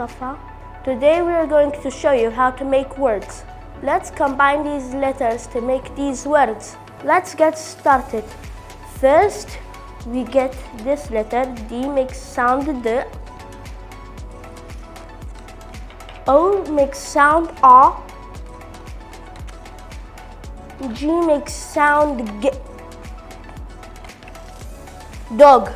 Mustafa. Today we are going to show you how to make words. Let's combine these letters to make these words. Let's get started. First, we get this letter. D makes sound D. O makes sound A. G makes sound G. Dog.